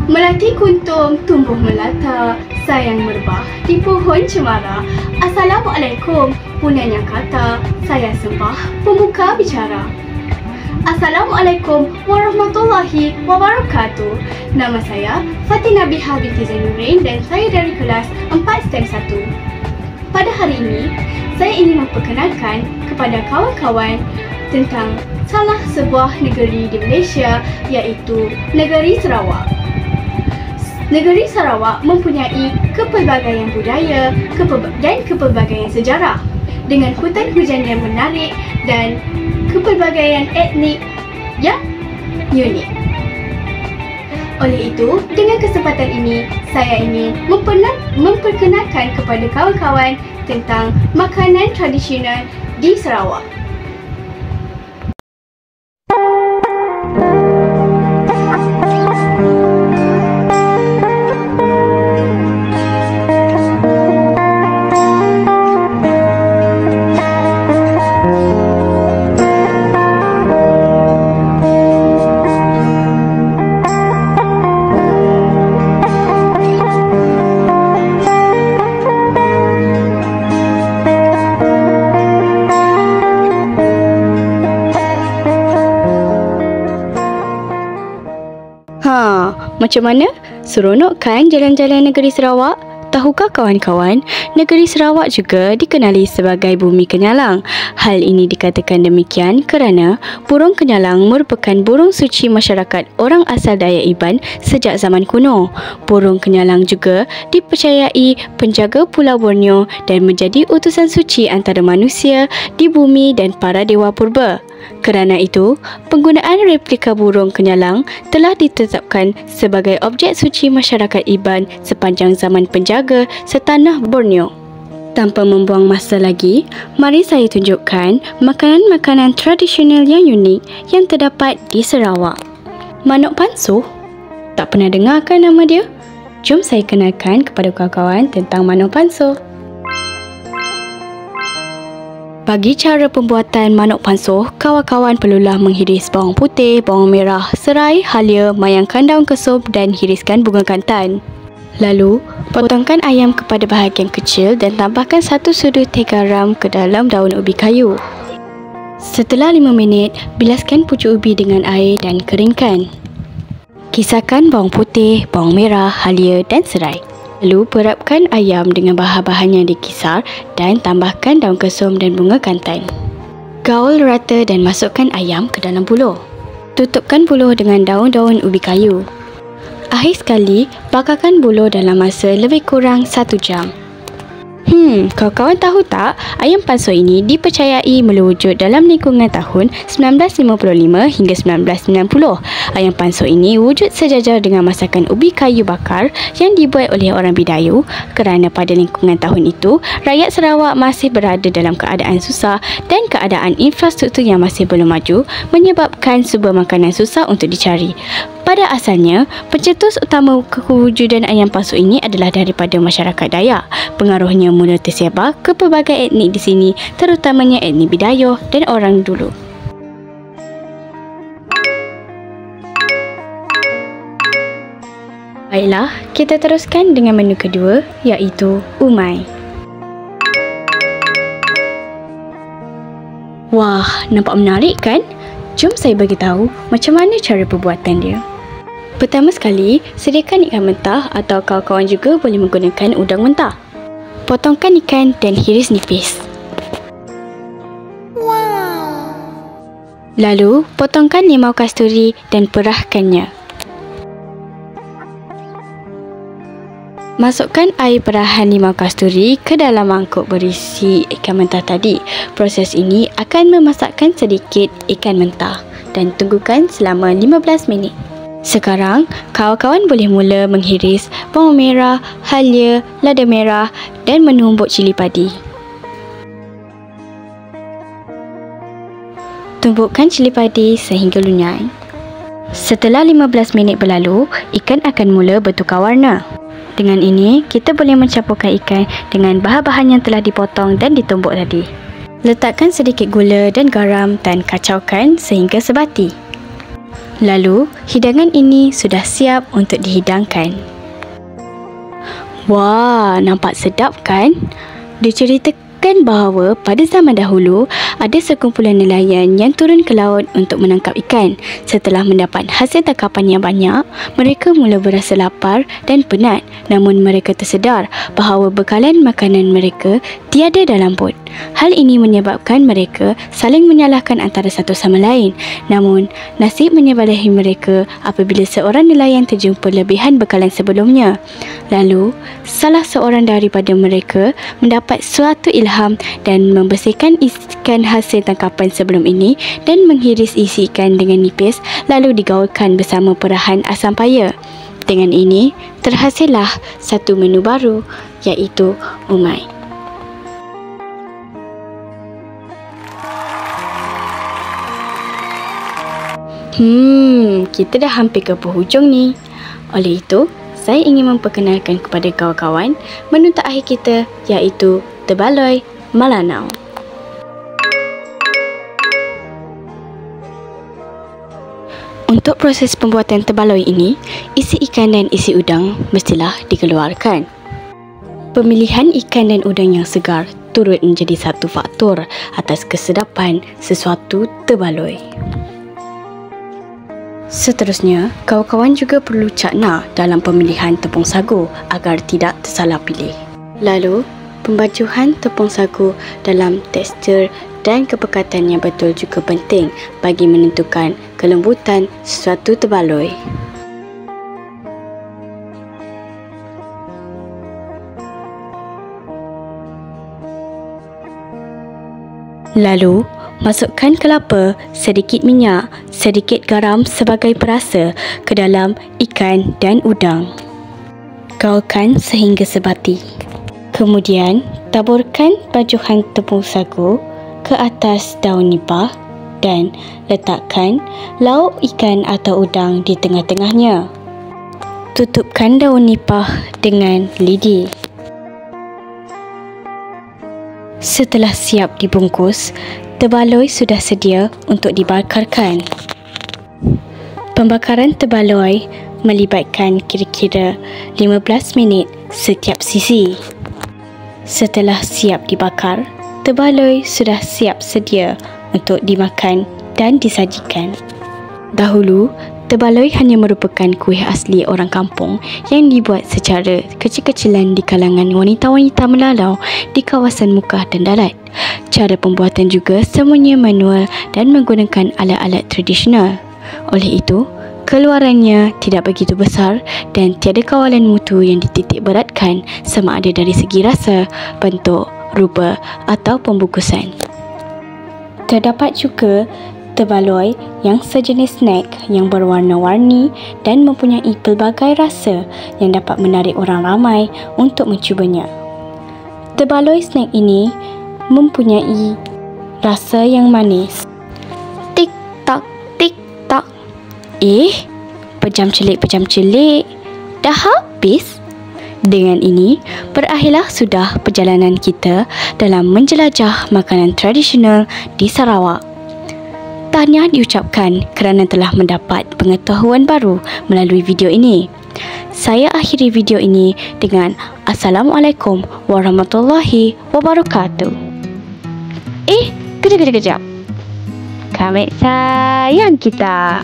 Melati kuntum tumbuh melata, sayang merbah di pohon cemara. Assalamualaikum, punanya kata, saya sembah pemuka bicara. Assalamualaikum warahmatullahi wabarakatuh. Nama saya Fatina Biha binti Zainuddin dan saya dari kelas 4-1. Pada hari ini, saya ingin memperkenalkan kepada kawan-kawan tentang salah sebuah negeri di Malaysia, iaitu Negeri Sarawak. Negeri Sarawak mempunyai kepelbagaian budaya dan kepelbagaian sejarah dengan hutan hujan yang menarik dan kepelbagaian etnik yang unik. Oleh itu, dengan kesempatan ini, saya ingin memperkenalkan kepada kawan-kawan tentang makanan tradisional di Sarawak. Macam mana? Seronok kan jalan-jalan negeri Sarawak? Tahukah kawan-kawan, negeri Sarawak juga dikenali sebagai bumi kenyalang. Hal ini dikatakan demikian kerana burung kenyalang merupakan burung suci masyarakat orang asal Dayak Iban sejak zaman kuno. Burung kenyalang juga dipercayai penjaga Pulau Borneo dan menjadi utusan suci antara manusia di bumi dan para dewa purba. Kerana itu, penggunaan replika burung kenyalang telah ditetapkan sebagai objek suci masyarakat Iban sepanjang zaman penjaga setanah Borneo. Tanpa membuang masa lagi, mari saya tunjukkan makanan-makanan tradisional yang unik yang terdapat di Sarawak. Manuk pansuh? Tak pernah dengar kan nama dia? Jom saya kenalkan kepada kawan-kawan tentang manuk pansuh. Bagi cara pembuatan manuk pansuh, kawan-kawan perlulah menghiris bawang putih, bawang merah, serai, halia, mayangkan daun kesum dan hiriskan bunga kantan. Lalu, potongkan ayam kepada bahagian kecil dan tambahkan 1 sudu teh garam ke dalam daun ubi kayu. Setelah 5 minit, bilaskan pucuk ubi dengan air dan keringkan. Kisarkan bawang putih, bawang merah, halia dan serai. Lalu perapkan ayam dengan bahan-bahan yang dikisar dan tambahkan daun kesum dan bunga kantan. Gaul rata dan masukkan ayam ke dalam buluh. Tutupkan buluh dengan daun-daun ubi kayu. Akhir sekali, bakarkan buluh dalam masa lebih kurang 1 jam. Kawan-kawan tahu tak, ayam pansuh ini dipercayai mula-wujud dalam lingkungan tahun 1955 hingga 1990. Ayam pansuh ini wujud sejajar dengan masakan ubi kayu bakar yang dibuat oleh orang Bidayu kerana pada lingkungan tahun itu, rakyat Sarawak masih berada dalam keadaan susah dan keadaan infrastruktur yang masih belum maju menyebabkan sebuah makanan susah untuk dicari. Pada asalnya, pencetus utama kewujudan ayam pansuh ini adalah daripada masyarakat Dayak. Pengaruhnya mula tersebar ke pelbagai etnik di sini, terutamanya etnik Bidayuh dan orang dulu. Baiklah, kita teruskan dengan menu kedua, iaitu umai. Wah, nampak menarik kan? Jom saya bagi tahu macam mana cara perbuatan dia. Pertama sekali, sediakan ikan mentah atau kawan-kawan juga boleh menggunakan udang mentah. Potongkan ikan dan hiris nipis. Wow. Lalu, potongkan limau kasturi dan perahkannya. Masukkan air perahan limau kasturi ke dalam mangkuk berisi ikan mentah tadi. Proses ini akan memasakkan sedikit ikan mentah dan tunggukan selama 15 minit. Sekarang, kawan-kawan boleh mula menghiris bawang merah, halia, lada merah dan menumbuk cili padi. Tumbukkan cili padi sehingga lunyai. Setelah 15 minit berlalu, ikan akan mula bertukar warna. Dengan ini, kita boleh mencampurkan ikan dengan bahan-bahan yang telah dipotong dan ditumbuk tadi. Letakkan sedikit gula dan garam dan kacaukan sehingga sebati. Lalu, hidangan ini sudah siap untuk dihidangkan. Wah, nampak sedap kan? Diceritakan bahawa pada zaman dahulu ada sekumpulan nelayan yang turun ke laut untuk menangkap ikan. Setelah mendapat hasil tangkapan yang banyak, mereka mula berasa lapar dan penat. Namun mereka tersedar bahawa bekalan makanan mereka tiada dalam bot. Hal ini menyebabkan mereka saling menyalahkan antara satu sama lain. Namun, nasib menyebelahi mereka apabila seorang nelayan terjumpa lebihan bekalan sebelumnya. Lalu, salah seorang daripada mereka mendapat suatu ilham dan membersihkan ikan hasil tangkapan sebelum ini dan menghiris isi ikan dengan nipis lalu digaulkan bersama perahan asam paya. Dengan ini, terhasillah satu menu baru iaitu umai. Kita dah hampir ke penghujung ni. Oleh itu, saya ingin memperkenalkan kepada kawan-kawan menu terakhir kita iaitu tebaloi Malanau. Untuk proses pembuatan tebaloi ini, isi ikan dan isi udang mestilah dikeluarkan. Pemilihan ikan dan udang yang segar turut menjadi satu faktor atas kesedapan sesuatu tebaloi. Seterusnya, kawan-kawan juga perlu cakna dalam pemilihan tepung sagu agar tidak tersalah pilih. Lalu, pembajuhan tepung sagu dalam tekstur dan kepekatan yang betul juga penting bagi menentukan kelembutan sesuatu tebaloi. Lalu, masukkan kelapa, sedikit minyak, sedikit garam sebagai perasa ke dalam ikan dan udang. Gaulkan sehingga sebati. Kemudian, taburkan bajuhan tepung sagu ke atas daun nipah dan letakkan lauk ikan atau udang di tengah-tengahnya. Tutupkan daun nipah dengan lidi. Setelah siap dibungkus, tebaloi sudah sedia untuk dibakarkan. Pembakaran tebaloi melibatkan kira-kira 15 minit setiap sisi. Setelah siap dibakar, tebaloi sudah siap sedia untuk dimakan dan disajikan. Dahulu, tebaloi hanya merupakan kuih asli orang kampung yang dibuat secara kecil-kecilan di kalangan wanita-wanita melalau di kawasan Mukah dan Dalat. Cara pembuatan juga semuanya manual dan menggunakan alat-alat tradisional. Oleh itu, keluarannya tidak begitu besar dan tiada kawalan mutu yang dititik beratkan sama ada dari segi rasa, bentuk, rupa atau pembungkusan. Terdapat juga tebaloi yang sejenis snack yang berwarna-warni dan mempunyai pelbagai rasa yang dapat menarik orang ramai untuk mencubanya. Tebaloi snack ini mempunyai rasa yang manis. Tik-tak, tik-tak. Pejam celik. Dah habis? Dengan ini, berakhirlah sudah perjalanan kita dalam menjelajah makanan tradisional di Sarawak. Tahniah diucapkan kerana telah mendapat pengetahuan baru melalui video ini. Saya akhiri video ini dengan Assalamualaikum warahmatullahi wabarakatuh. Kejap. Kami sayang kita.